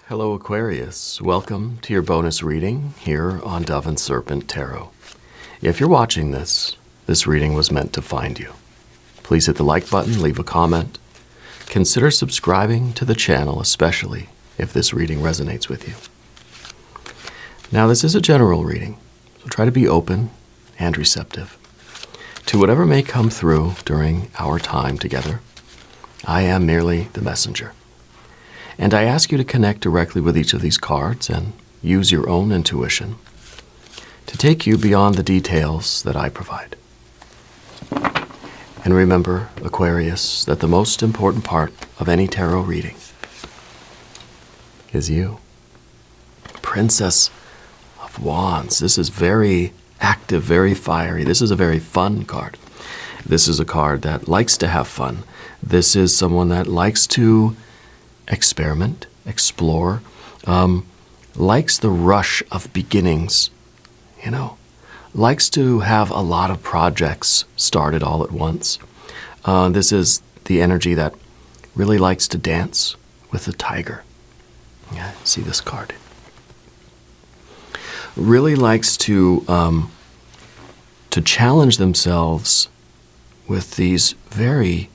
Hello Aquarius, welcome to your bonus reading here on Dove and Serpent Tarot. If you're watching this reading was meant to find you. Please hit the like button, leave a comment. Consider subscribing to the channel, especially if this reading resonates with you. Now this is a general reading, so try to be open and receptive to whatever may come through during our time together. I am merely the messenger. And I ask you to connect directly with each of these cards and use your own intuition to take you beyond the details that I provide. And remember, Aquarius, that the most important part of any tarot reading is you. Princess of Wands. This is very active, very fiery. This is a very fun card. This is a card that likes to have fun. This is someone that likes to experiment, explore, likes the rush of beginnings, likes to have a lot of projects started all at once. This is the energy that really likes to dance with the tiger. Yeah, see this card. Really likes to challenge themselves with these very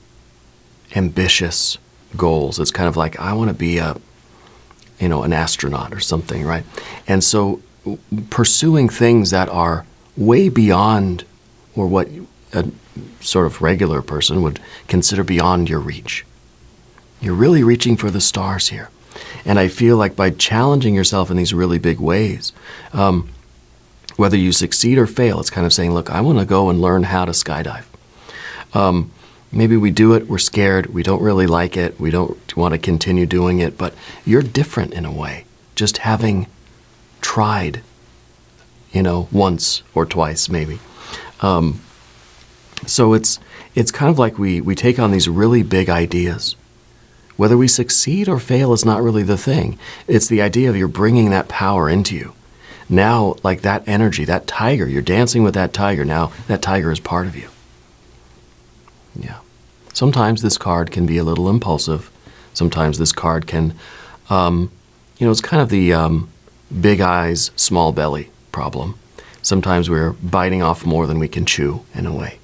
ambitious goals. It's kind of like, I want to be an astronaut or something, right? And so pursuing things that are way beyond, or what a sort of regular person would consider beyond your reach. You're really reaching for the stars here. And I feel like by challenging yourself in these really big ways, whether you succeed or fail, it's kind of saying, look, I want to go and learn how to skydive. Maybe we do it, we're scared, we don't really like it, we don't want to continue doing it, but you're different in a way, just having tried, once or twice maybe. So it's kind of like we take on these really big ideas. Whether we succeed or fail is not really the thing. It's the idea of you're bringing that power into you. Now, like that energy, that tiger, you're dancing with that tiger, now that tiger is part of you. Yeah. Sometimes this card can be a little impulsive. Sometimes this card can, it's kind of the big eyes, small belly problem. Sometimes we're biting off more than we can chew in a way.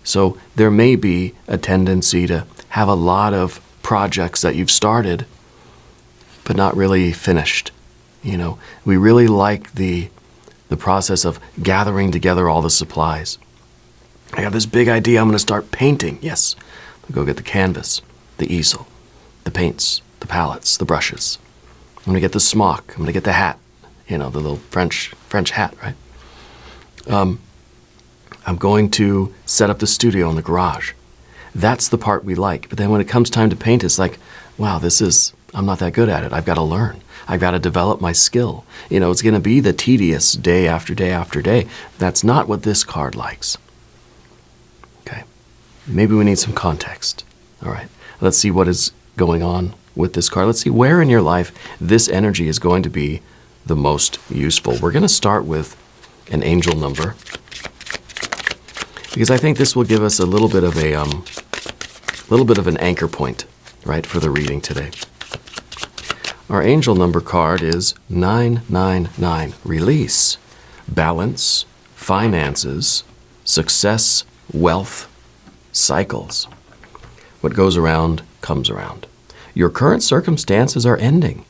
So there may be a tendency to have a lot of projects that you've started, but not really finished. We really like the process of gathering together all the supplies. I got this big idea, I'm going to start painting. Yes, I'll go get the canvas, the easel, the paints, the palettes, the brushes. I'm going to get the smock, I'm going to get the hat, the little French hat, right? I'm going to set up the studio in the garage. That's the part we like. But then when it comes time to paint, it's like, wow, I'm not that good at it. I've got to learn. I've got to develop my skill. It's going to be the tedious day after day after day. That's not what this card likes. Maybe we need some context. All right, let's see what is going on with this card. Let's see where in your life this energy is going to be the most useful. We're going to start with an angel number, because I think this will give us a little bit of an anchor point, right, for the reading today. Our angel number card is 999. Release, balance, finances, success, wealth, cycles. What goes around comes around. Your current circumstances are ending,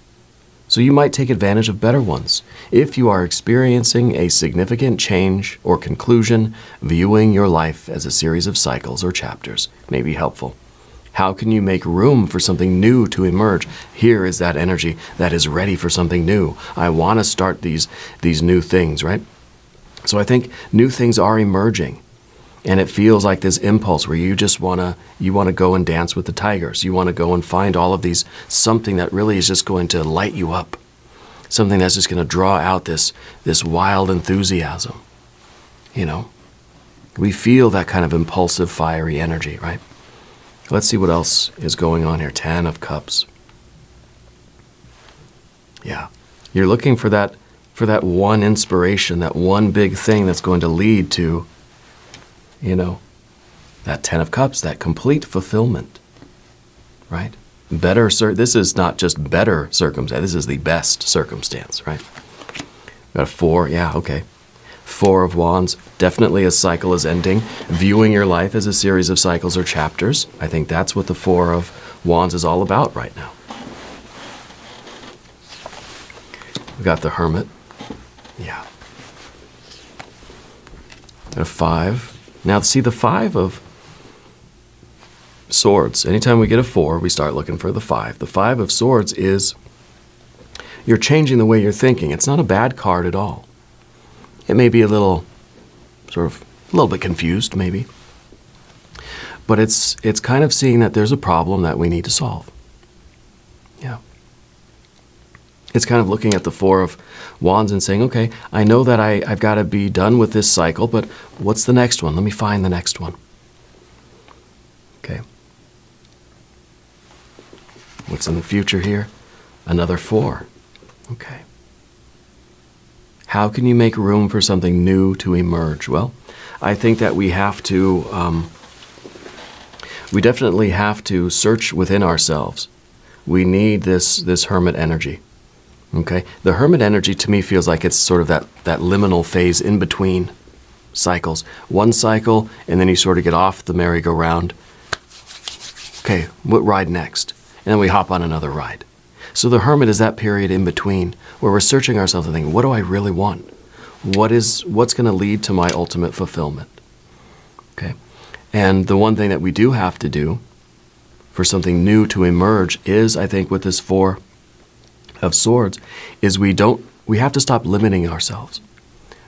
so you might take advantage of better ones. If you are experiencing a significant change or conclusion, viewing your life as a series of cycles or chapters may be helpful. How can you make room for something new to emerge? Here is that energy that is ready for something new. I want to start these new things, right? So I think new things are emerging. And it feels like this impulse where you just want to go and dance with the tigers. You want to go and find all of these, something that really is just going to light you up. Something that's just going to draw out this wild enthusiasm. We feel that kind of impulsive, fiery energy, right? Let's see what else is going on here. 10 of Cups. Yeah. You're looking for that one inspiration, that one big thing that's going to lead to that 10 of Cups, that complete fulfillment, right? This is not just better circumstance. This is the best circumstance, right? Got a 4. Yeah, okay. 4 of Wands. Definitely a cycle is ending. Viewing your life as a series of cycles or chapters. I think that's what the 4 of Wands is all about right now. We got the Hermit. Yeah. Got a 5. Now, see, the 5 of Swords. Anytime we get a 4, we start looking for the 5. The 5 of Swords is you're changing the way you're thinking. It's not a bad card at all. It may be a little bit confused, maybe. But it's kind of seeing that there's a problem that we need to solve. Yeah. It's kind of looking at the 4 of Wands and saying, okay, I know that I've got to be done with this cycle, but what's the next one? Let me find the next one. Okay. What's in the future here? Another 4. Okay. How can you make room for something new to emerge? Well, I think that we have to, we definitely have to search within ourselves. We need this Hermit energy. Okay? The Hermit energy to me feels like it's sort of that liminal phase in between cycles. One cycle, and then you sort of get off the merry-go-round. Okay, what ride next? And then we hop on another ride. So the Hermit is that period in between where we're searching ourselves and thinking, what do I really want? What's going to lead to my ultimate fulfillment? Okay. And the one thing that we do have to do for something new to emerge is, I think, with this 4 of Swords, is we have to stop limiting ourselves.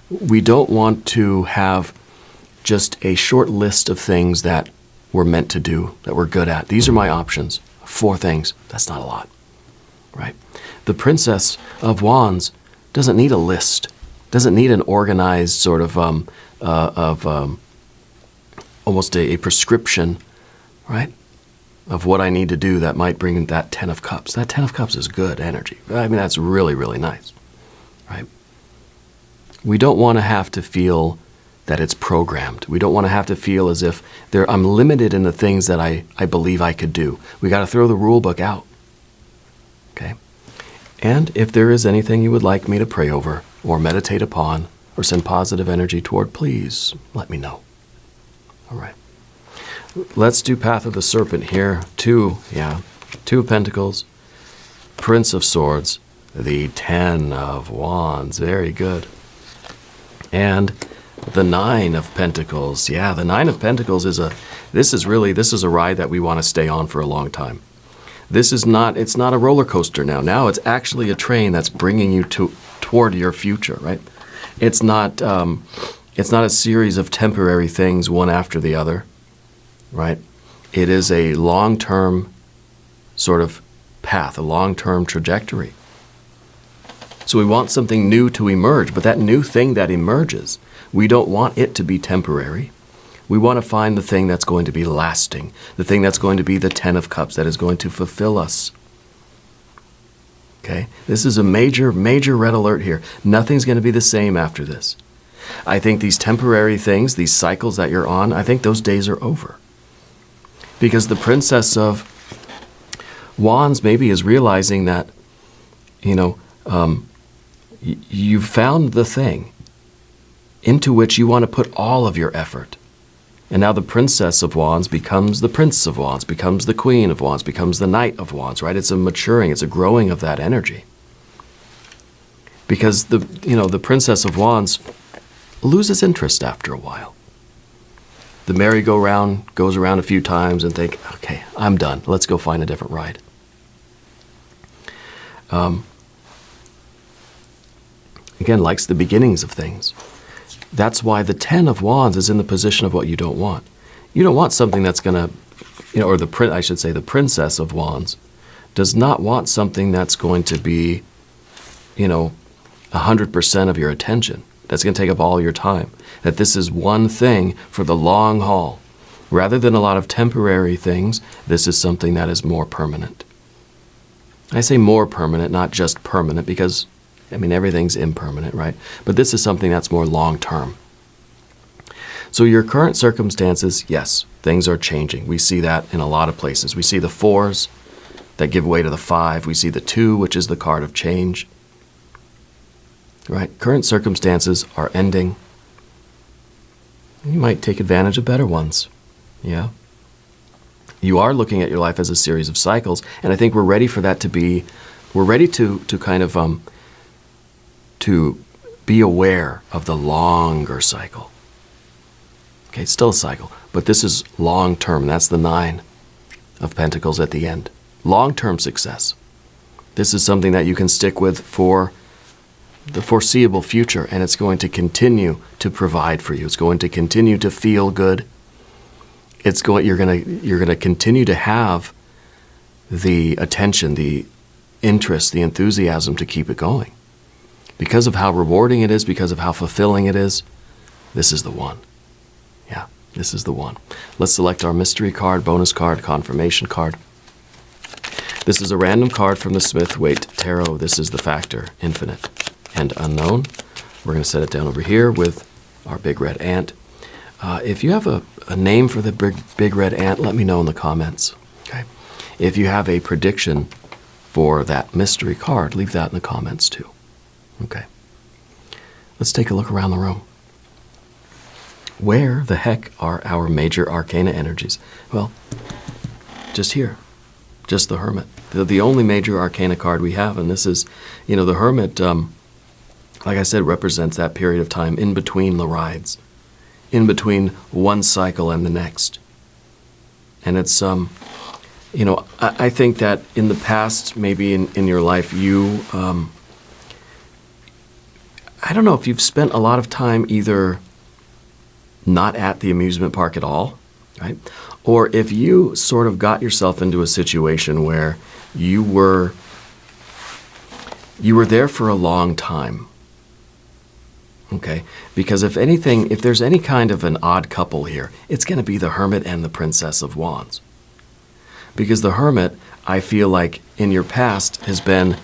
We don't want to have just a short list of things that we're meant to do, that we're good at. These are my options. 4 things. That's not a lot, right? The Princess of Wands doesn't need a list, doesn't need an organized sort of almost a prescription, right, of what I need to do that might bring in that 10 of Cups. That 10 of Cups is good energy. I mean, that's really, really nice, right? We don't want to have to feel that it's programmed. We don't want to have to feel as if I'm limited in the things that I believe I could do. We got to throw the rule book out. Okay? And if there is anything you would like me to pray over or meditate upon or send positive energy toward, please let me know. All right. Let's do Path of the Serpent here. 2 of Pentacles, Prince of Swords, the 10 of Wands. Very good. And the 9 of Pentacles. Yeah, the 9 of Pentacles this is a ride that we want to stay on for a long time. It's not a roller coaster now. Now it's actually a train that's bringing you toward your future, right? It's not a series of temporary things one after the other, right? It is a long-term sort of path, a long-term trajectory. So we want something new to emerge, but that new thing that emerges, we don't want it to be temporary. We want to find the thing that's going to be lasting, the thing that's going to be the 10 of Cups that is going to fulfill us. Okay? This is a major, major red alert here. Nothing's going to be the same after this. I think these temporary things, these cycles that you're on, I think those days are over. Because the Princess of Wands maybe is realizing that, you've found the thing into which you want to put all of your effort. And now the Princess of Wands becomes the Prince of Wands, becomes the Queen of Wands, becomes the Knight of Wands, right? It's a maturing, it's a growing of that energy. Because the Princess of Wands loses interest after a while. The merry-go-round goes around a few times and think, okay, I'm done. Let's go find a different ride. Again, likes the beginnings of things. That's why the 10 of Wands is in the position of what you don't want. You don't want something that's going to, or the Princess of Wands does not want something that's going to be, 100% of your attention. That's going to take up all your time. That this is one thing for the long haul. Rather than a lot of temporary things, this is something that is more permanent. I say more permanent, not just permanent, because everything's impermanent, right? But this is something that's more long-term. So your current circumstances, yes, things are changing. We see that in a lot of places. We see the 4s, that give way to the 5. We see the 2, which is the card of change. Right? Current circumstances are ending. You might take advantage of better ones. Yeah. You are looking at your life as a series of cycles, and I think we're ready for that to be, we're ready to kind of to be aware of the longer cycle. Okay, it's still a cycle, but this is long term. That's the 9 of Pentacles at the end. Long-term success. This is something that you can stick with for the foreseeable future, and it's going to continue to provide for you. It's going to continue to feel good. You're going to continue to have the attention, the interest, the enthusiasm to keep it going. Because of how rewarding it is, because of how fulfilling it is, this is the one. Yeah, this is the one. Let's select our mystery card, bonus card, confirmation card. This is a random card from the Smith-Waite Tarot. This is the factor, infinite and unknown. We're going to set it down over here with our big red ant. If you have a name for the big red ant, let me know in the comments. Okay. If you have a prediction for that mystery card, leave that in the comments too. Okay. Let's take a look around the room. Where the heck are our major arcana energies? Well, just here. Just the Hermit. The only major arcana card we have, and this is, the Hermit, like I said, represents that period of time in between the rides, in between one cycle and the next. And it's, I think that in the past, maybe in your life, you, I don't know if you've spent a lot of time either not at the amusement park at all, right? Or if you sort of got yourself into a situation where you were there for a long time, okay? Because if anything, if there's any kind of an odd couple here, it's going to be the Hermit and the Princess of Wands. Because the Hermit, I feel like in your past has been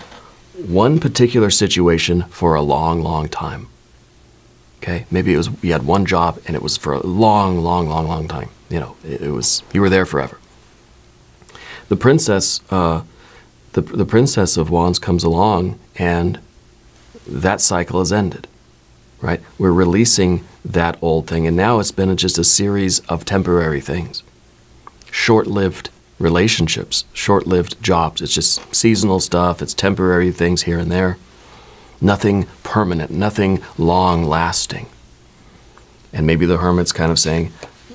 one particular situation for a long, long time. Okay, maybe it was you had one job and it was for a long, long, long, long time. It was you were there forever. The princess, the Princess of Wands comes along, and that cycle has ended. Right, we're releasing that old thing, and now it's been just a series of temporary things, short-lived relationships, short-lived jobs. It's just seasonal stuff. It's temporary things here and there. Nothing permanent, nothing long-lasting. And maybe the Hermit's kind of saying,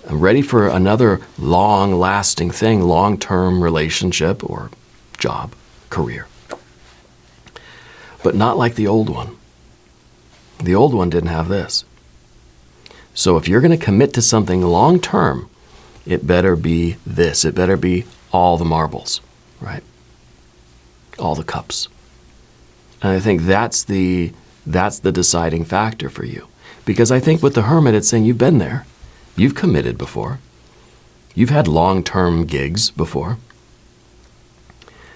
I'm ready for another long-lasting thing, long-term relationship or job, career. But not like the old one. The old one didn't have this. So if you're going to commit to something long-term, it better be this. It better be all the marbles, right? All the cups. And I think that's the deciding factor for you. Because I think with the Hermit, it's saying you've been there. You've committed before. You've had long-term gigs before.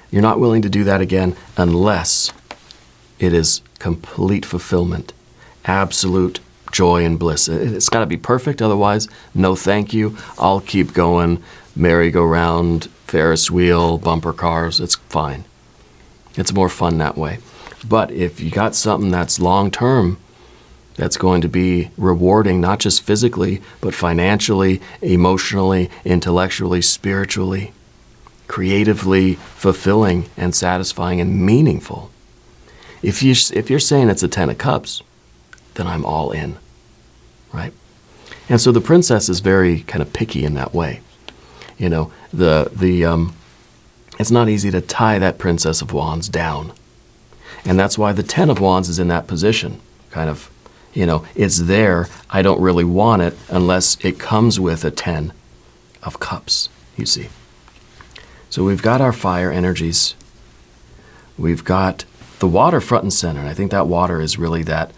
You're not willing to do that again unless it is complete fulfillment, absolute joy and bliss. It's got to be perfect, otherwise, no thank you. I'll keep going, merry-go-round, Ferris wheel, bumper cars, it's fine. It's more fun that way. But if you got something that's long-term, that's going to be rewarding, not just physically, but financially, emotionally, intellectually, spiritually, creatively fulfilling and satisfying and meaningful. If you're saying it's a 10 of Cups, then I'm all in, right? And so the princess is very kind of picky in that way. It's not easy to tie that Princess of Wands down. And that's why the 10 of Wands is in that position, kind of, it's there. I don't really want it unless it comes with a 10 of Cups, you see. So we've got our fire energies. We've got the water front and center. And I think that water is really that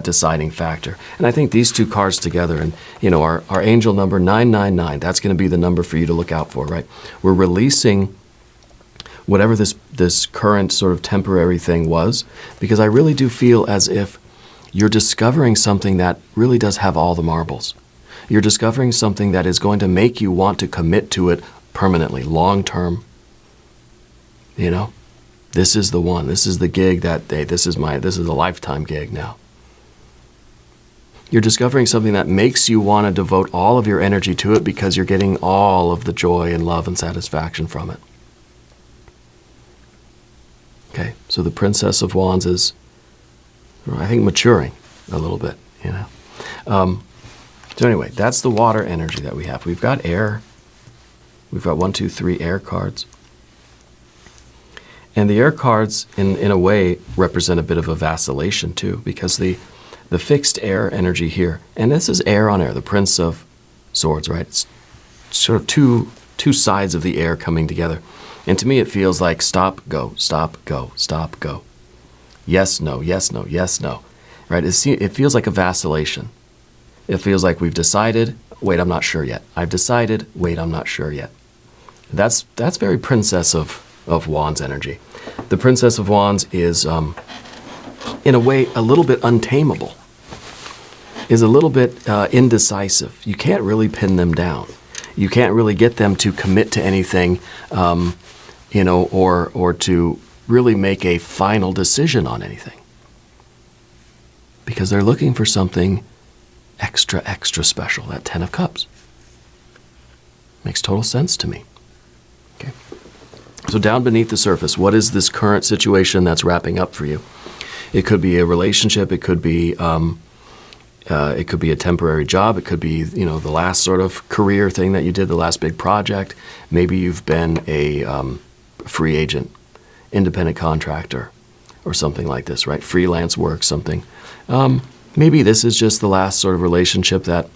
deciding factor. And I think these two cards together, and our angel number 999, that's going to be the number for you to look out for, right? We're releasing whatever this current sort of temporary thing was, because I really do feel as if you're discovering something that really does have all the marbles. You're discovering something that is going to make you want to commit to it permanently, long-term, You know, this is the one. This is the gig that day. This is a lifetime gig now. You're discovering something that makes you want to devote all of your energy to it because you're getting all of the joy and love and satisfaction from it. Okay, so the Princess of Wands is, I think, maturing a little bit, you know. So anyway, that's the water energy that we have. We've got air. We've got 1, 2, 3 air cards. And the air cards, in a way, represent a bit of a vacillation too, because the fixed air energy here, and this is air on air, the Prince of Swords, right? It's sort of two sides of the air coming together. And to me, it feels like stop, go, stop, go, stop, go. Yes, no, yes, no, yes, no, right? It feels like a vacillation. It feels like we've decided, wait, I'm not sure yet. I've decided, wait, I'm not sure yet. That's very Princess of Wands energy. The Princess of Wands is, in a way, a little bit untamable, is a little bit indecisive. You can't really pin them down. You can't really get them to commit to anything, you know, or to really make a final decision on anything. Because they're looking for something extra, extra special, that 10 of Cups. Makes total sense to me. Okay. So down beneath the surface, what is this current situation that's wrapping up for you? It could be a relationship. It could be a temporary job. It could be, you know, the last sort of career thing that you did, the last big project. Maybe you've been a free agent, independent contractor, or something like this, right? Freelance work, something. Maybe this is just the last sort of relationship that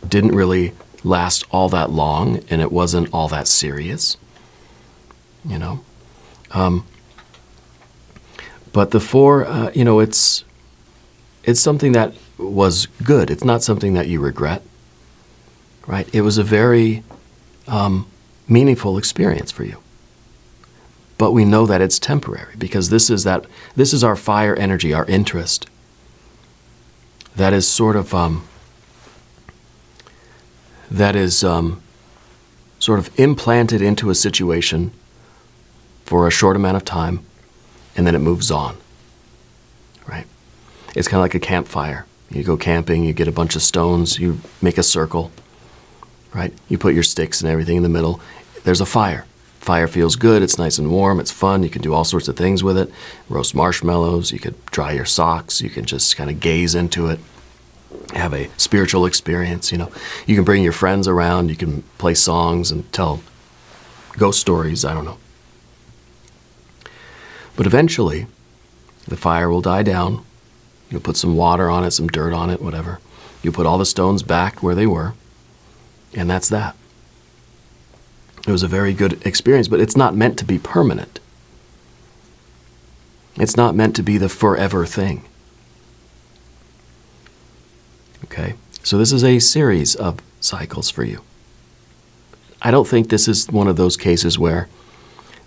didn't really last all that long, and it wasn't all that serious, you know. But the 4, you know, it's something that was good. It's not something that you regret, right? It was a very meaningful experience for you. But we know that it's temporary because this is our fire energy, our interest. That is sort of sort of implanted into a situation for a short amount of time, and then it moves on, right? It's kind of like a campfire. You go camping, you get a bunch of stones, you make a circle, right? You put your sticks and everything in the middle. There's a fire. Fire feels good. It's nice and warm. It's fun. You can do all sorts of things with it. Roast marshmallows. You could dry your socks. You can just kind of gaze into it. Have a spiritual experience, you know. You can bring your friends around. You can play songs and tell ghost stories. I don't know. But eventually, the fire will die down. You'll put some water on it, some dirt on it, whatever. You'll put all the stones back where they were. And that's that. It was a very good experience, but it's not meant to be permanent. It's not meant to be the forever thing. Okay? So this is a series of cycles for you. I don't think this is one of those cases where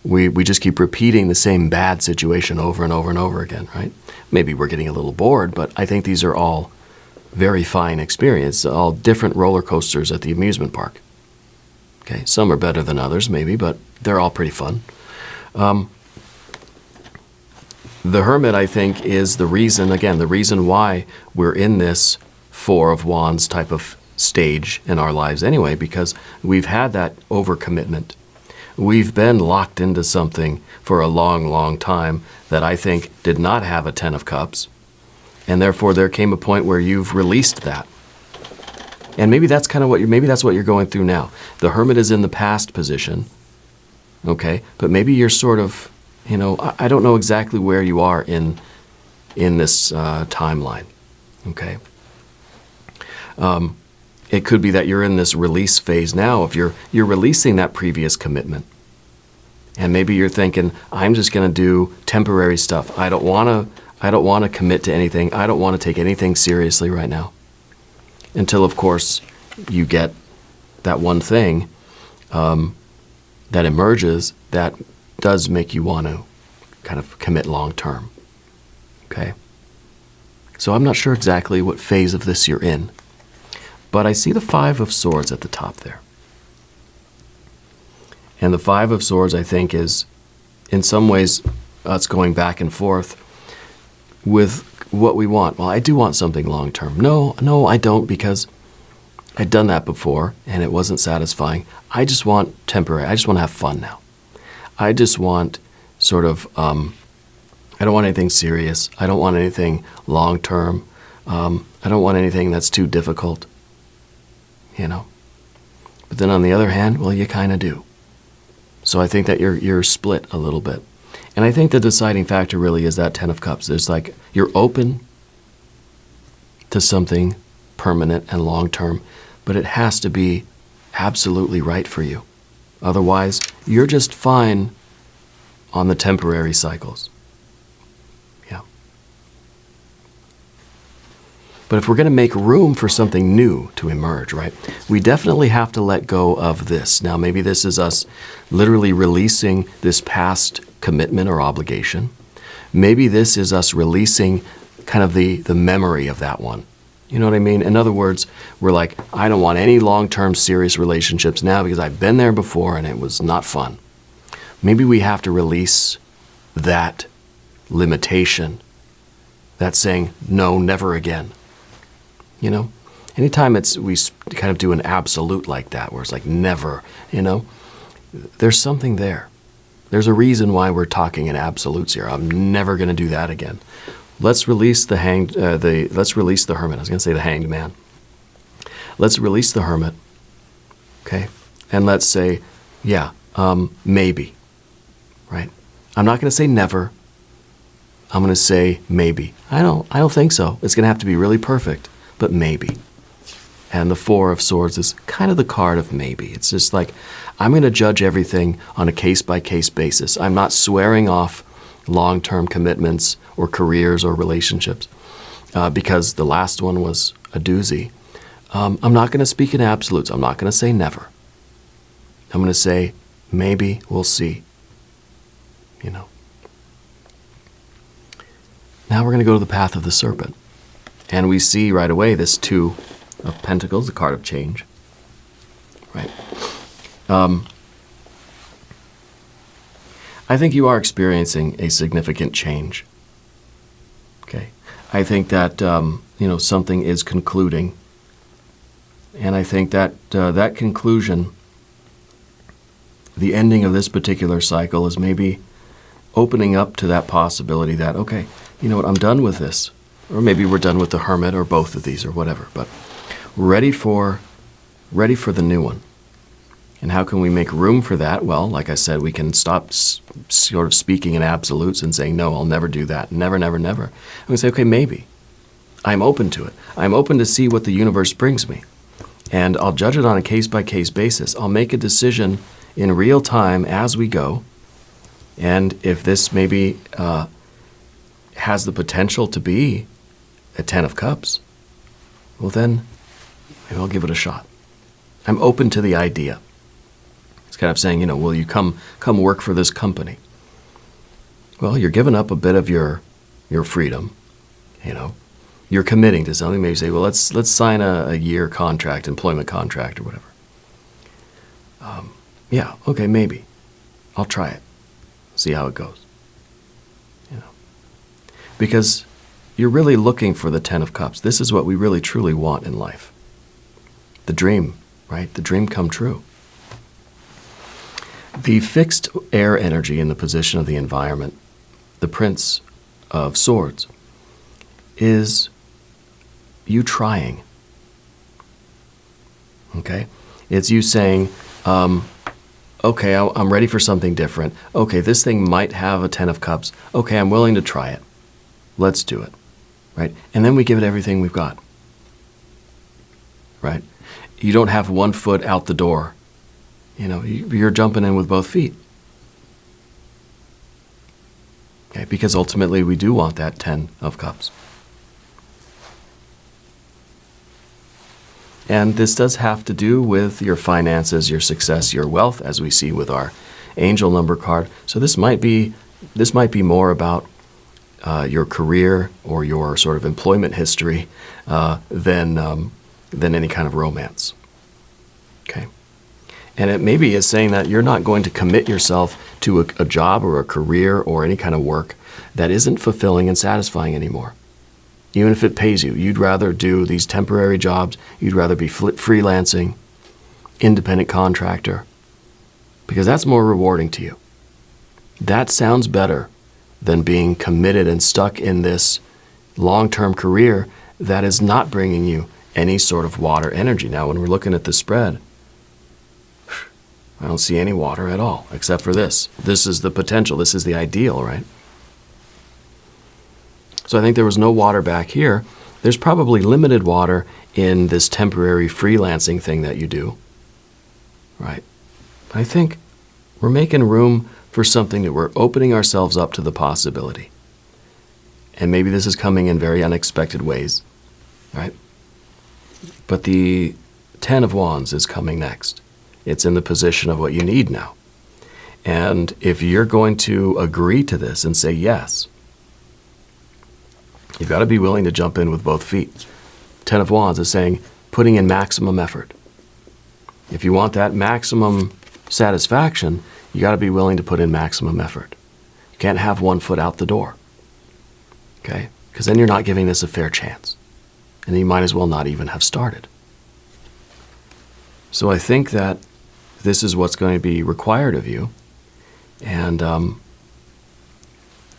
we just keep repeating the same bad situation over and over and over again, right? Maybe we're getting a little bored, but I think these are all very fine experiences, all different roller coasters at the amusement park. Okay, some are better than others, maybe, but they're all pretty fun. The Hermit, I think, is the reason, again, the reason why we're in this 4 of Wands type of stage in our lives anyway, because we've had that overcommitment. We've been locked into something for a long, long time that I think did not have a 10 of Cups, and therefore there came a point where you've released that. And maybe that's kind of maybe that's what you're going through now. The Hermit is in the past position, okay? But maybe you're sort of, you know, I don't know exactly where you are in this timeline, okay? It could be that you're in this release phase now. If you're releasing that previous commitment, and maybe you're thinking, I'm just going to do temporary stuff. I don't want to commit to anything. I don't want to take anything seriously right now. Until, of course, you get that one thing that emerges that does make you want to kind of commit long term. Okay? So I'm not sure exactly what phase of this you're in, but I see the 5 of Swords at the top there. And the 5 of Swords, I think, is in some ways, us going back and forth with what we want. Well, I do want something long-term. No, I don't, because I'd done that before and it wasn't satisfying. I just want temporary. I just want to have fun now. I just want sort of, I don't want anything serious. I don't want anything long-term. I don't want anything that's too difficult, you know. But then on the other hand, well, you kind of do. So I think that you're split a little bit. And I think the deciding factor really is that Ten of Cups. There's like, you're open to something permanent and long-term, but it has to be absolutely right for you. Otherwise, you're just fine on the temporary cycles. Yeah. But if we're going to make room for something new to emerge, right, we definitely have to let go of this. Now, maybe this is us literally releasing this past commitment or obligation. Maybe this is us releasing kind of the memory of that one. You know what I mean? In other words, we're like, I don't want any long-term serious relationships now because I've been there before and it was not fun. Maybe we have to release that limitation, that saying, no, never again. You know? Anytime we kind of do an absolute like that, where it's like never, you know, there's something there. There's a reason why we're talking in absolutes here. I'm never going to do that again. Let's release let's release the hermit. I was going to say the hanged man. Let's release the hermit, okay? And let's say, yeah, maybe, right? I'm not going to say never. I'm going to say maybe. I don't think so. It's going to have to be really perfect, but maybe. And the Four of Swords is kind of the card of maybe. It's just like, I'm going to judge everything on a case-by-case basis. I'm not swearing off long-term commitments or careers or relationships because the last one was a doozy. I'm not going to speak in absolutes. I'm not going to say never. I'm going to say maybe, we'll see. You know. Now we're going to go to the path of the serpent. And we see right away this Two of Pentacles, the card of change. Right. I think you are experiencing a significant change. Okay. I think that, something is concluding. And I think that that conclusion, the ending of this particular cycle, is maybe opening up to that possibility that, okay, you know what, I'm done with this. Or maybe we're done with the hermit or both of these or whatever. But ready for the new one. And how can we make room for that? Well, like I said, we can stop sort of speaking in absolutes and saying, no, I'll never do that. Never, never, never. And we say, okay, maybe. I'm open to it. I'm open to see what the universe brings me. And I'll judge it on a case-by-case basis. I'll make a decision in real time as we go. And if this maybe has the potential to be a Ten of Cups, well then, maybe I'll give it a shot. I'm open to the idea. It's kind of saying, will you come work for this company? Well, you're giving up a bit of your freedom, You're committing to something. Maybe you say, well, let's sign a year contract, employment contract or whatever. Yeah, okay, maybe. I'll try it. See how it goes. Because you're really looking for the Ten of Cups. This is what we really truly want in life. The dream, right? The dream come true. The fixed air energy in the position of the environment, the Prince of Swords, is you trying. Okay? It's you saying, okay, I'm ready for something different. Okay, this thing might have a Ten of Cups. Okay, I'm willing to try it. Let's do it. Right? And then we give it everything we've got. Right? You don't have one foot out the door. You're jumping in with both feet. Okay? Because ultimately we do want that Ten of Cups. And this does have to do with your finances, your success, your wealth, as we see with our angel number card. So this might be more about your career or your sort of employment history than any kind of romance. Okay, And it maybe is saying that you're not going to commit yourself to a job or a career or any kind of work that isn't fulfilling and satisfying anymore. Even if it pays you, you'd rather do these temporary jobs, you'd rather be freelancing, independent contractor, because that's more rewarding to you. That sounds better than being committed and stuck in this long-term career that is not bringing you any sort of water energy. Now, when we're looking at the spread, I don't see any water at all, except for this. This is the potential. This is the ideal, right? So I think there was no water back here. There's probably limited water in this temporary freelancing thing that you do, right? I think we're making room for something that we're opening ourselves up to the possibility. And maybe this is coming in very unexpected ways, right? But the 10 of Wands is coming next. It's in the position of what you need now. And if you're going to agree to this and say yes, you've got to be willing to jump in with both feet. 10 of Wands is saying putting in maximum effort. If you want that maximum satisfaction, you got to be willing to put in maximum effort. You can't have one foot out the door, okay? Because then you're not giving this a fair chance. And you might as well not even have started. So I think that this is what's going to be required of you. And,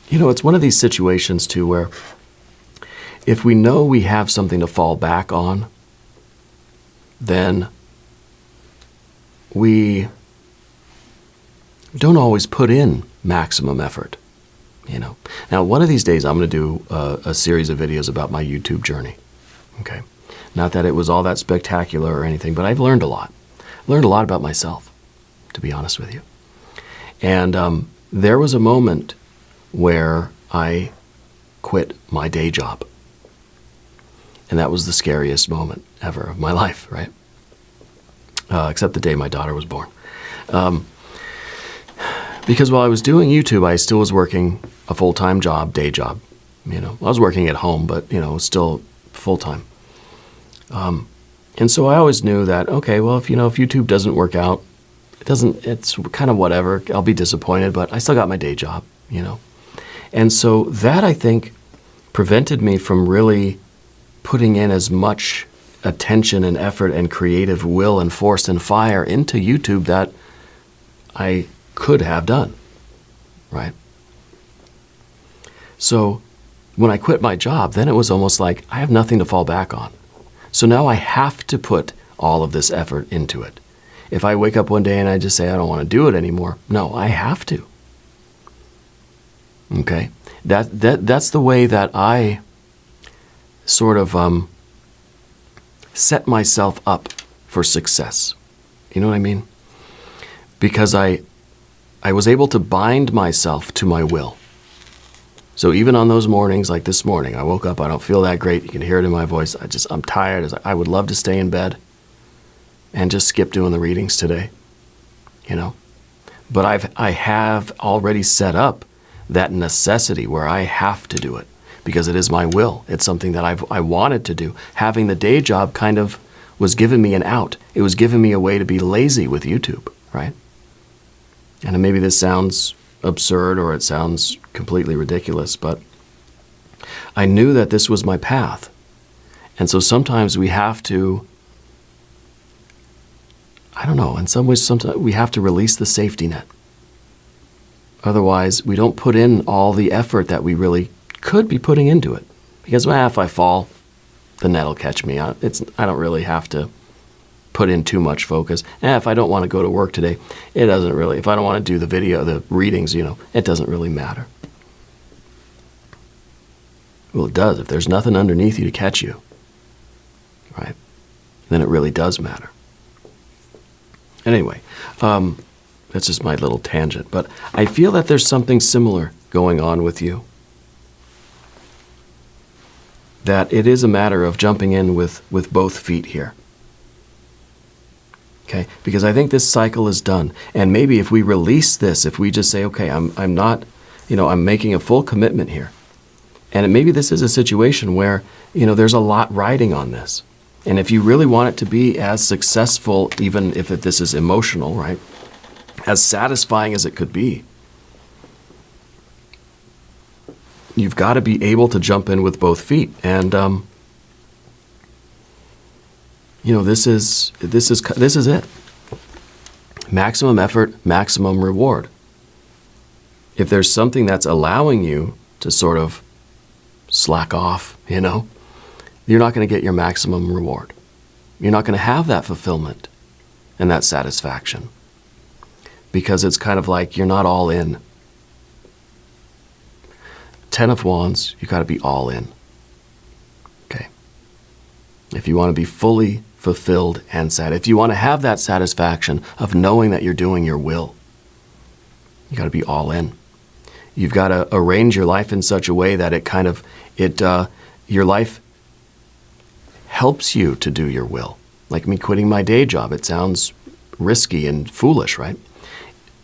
it's one of these situations, too, where if we know we have something to fall back on, then we don't always put in maximum effort, Now, one of these days, I'm going to do a series of videos about my YouTube journey, okay? Not that it was all that spectacular or anything, but I've learned a lot. Learned a lot about myself, to be honest with you. And there was a moment where I quit my day job. And that was the scariest moment ever of my life, right? Except the day my daughter was born. Because while I was doing YouTube, I still was working a full-time job, day job. I was working at home, but, still full-time. And so I always knew that, okay, well, if YouTube doesn't work out, it's kind of whatever. I'll be disappointed, but I still got my day job, And so that, I think, prevented me from really putting in as much attention and effort and creative will and force and fire into YouTube that I could have done, right? So when I quit my job, then it was almost like I have nothing to fall back on. So now I have to put all of this effort into it. If I wake up one day and I just say I don't want to do it anymore, no, I have to. Okay? That's the way that I sort of set myself up for success. You know what I mean? Because I was able to bind myself to my will. So even on those mornings, like this morning, I woke up, I don't feel that great. You can hear it in my voice. I'm tired. I would love to stay in bed and just skip doing the readings today, But I have already set up that necessity where I have to do it because it is my will. It's something that I wanted to do. Having the day job kind of was giving me an out. It was giving me a way to be lazy with YouTube, right? And maybe this sounds absurd or it sounds completely ridiculous, but I knew that this was my path. And so sometimes we have to, in some ways, sometimes we have to release the safety net. Otherwise, we don't put in all the effort that we really could be putting into it. Because if I fall, the net will catch me. I don't really have to put in too much focus. If I don't want to go to work today, it doesn't really, if I don't want to do the readings, it doesn't really matter. Well, it does. If there's nothing underneath you to catch you, right, then it really does matter. Anyway, that's just my little tangent. But I feel that there's something similar going on with you. That it is a matter of jumping in with both feet here. Okay, because I think this cycle is done. And maybe if we release this, if we just say, okay, I'm not, I'm making a full commitment here. And maybe this is a situation where, there's a lot riding on this. And if you really want it to be as successful, even if this is emotional, right? As satisfying as it could be, you've got to be able to jump in with both feet. And, this is it. Maximum effort, maximum reward. If there's something that's allowing you to sort of slack off, you're not going to get your maximum reward. You're not going to have that fulfillment and that satisfaction, because it's kind of like you're not all in. 10 of Wands, you got to be all in. Okay. If you want to be fully fulfilled and sad, if you want to have that satisfaction of knowing that you're doing your will, you got to be all in. You've got to arrange your life in such a way that your life helps you to do your will. Like me quitting my day job, it sounds risky and foolish, right?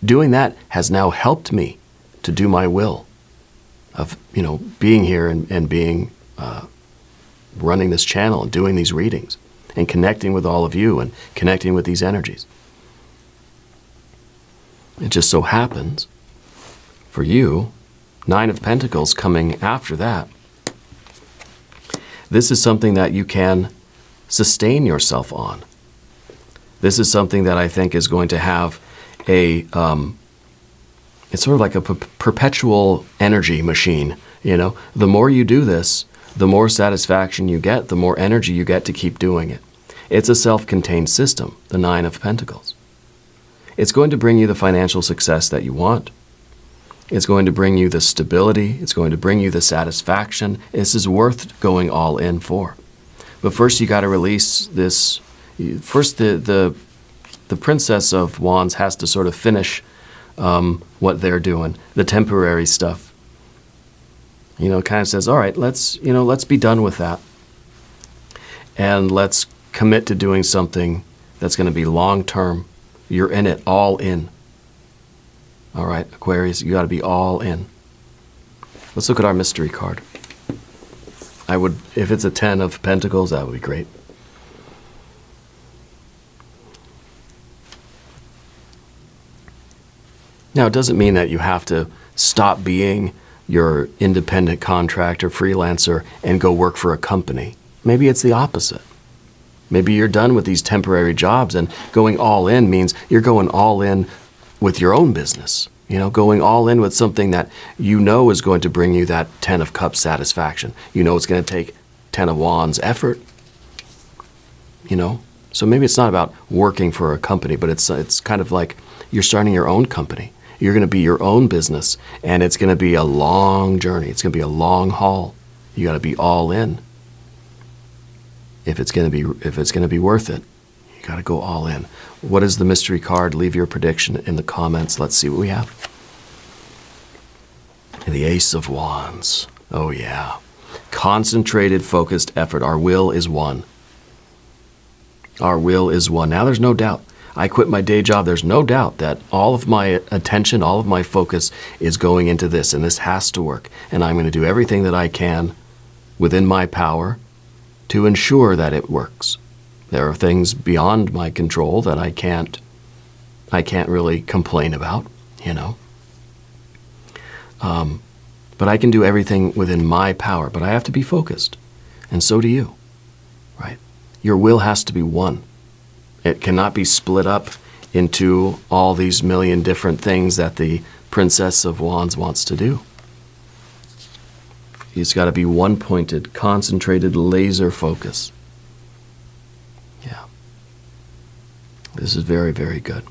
Doing that has now helped me to do my will of, being here and being, running this channel and doing these readings and connecting with all of you and connecting with these energies. It just so happens for you, 9 of Pentacles coming after that, this is something that you can sustain yourself on. This is something that I think is going to have it's sort of like a perpetual energy machine, The more you do this, the more satisfaction you get, the more energy you get to keep doing it. It's a self-contained system, the 9 of Pentacles. It's going to bring you the financial success that you want. It's going to bring you the stability. It's going to bring you the satisfaction. This is worth going all in for. But first you got to release this. First the Princess of Wands has to sort of finish what they're doing, the temporary stuff. Kind of says, all right, let's be done with that. And let's commit to doing something that's going to be long-term. You're in it, all in. All right, Aquarius, you got to be all in. Let's look at our mystery card. If it's a 10 of Pentacles, that would be great. Now, it doesn't mean that you have to stop being your independent contractor, freelancer, and go work for a company. Maybe it's the opposite. Maybe you're done with these temporary jobs, and going all in means you're going all in with your own business. Going all in with something that is going to bring you that 10 of Cups satisfaction. It's going to take 10 of Wands effort. So maybe it's not about working for a company, but it's kind of like you're starting your own company. You're going to be your own business, and it's going to be a long journey. It's going to be a long haul. You got to be all in. If it's going to be worth it, you got to go all in. What is the mystery card? Leave your prediction in the comments. Let's see what we have. The Ace of Wands. Oh yeah. Concentrated, focused effort. Our will is one. Our will is one. Now there's no doubt. I quit my day job. There's no doubt that all of my attention, all of my focus is going into this, and this has to work. And I'm going to do everything that I can within my power to ensure that it works. There are things beyond my control that I can't really complain about, But I can do everything within my power, but I have to be focused. And so do you, right? Your will has to be one. It cannot be split up into all these million different things that the Princess of Wands wants to do. It's got to be one-pointed, concentrated, laser focus. Yeah. This is very, very good.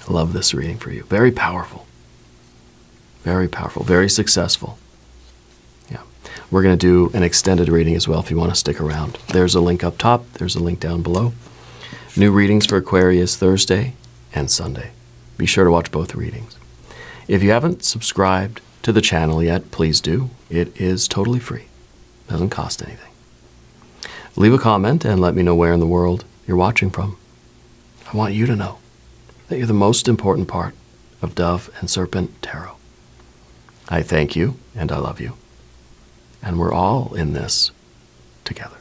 I love this reading for you. Very powerful. Very powerful. Very successful. Yeah. We're going to do an extended reading as well if you want to stick around. There's a link up top. There's a link down below. New readings for Aquarius Thursday and Sunday. Be sure to watch both readings. If you haven't subscribed to the channel yet, please do. It is totally free. Doesn't cost anything. Leave a comment and let me know where in the world you're watching from. I want you to know that you're the most important part of Dove and Serpent Tarot. I thank you and I love you. And we're all in this together.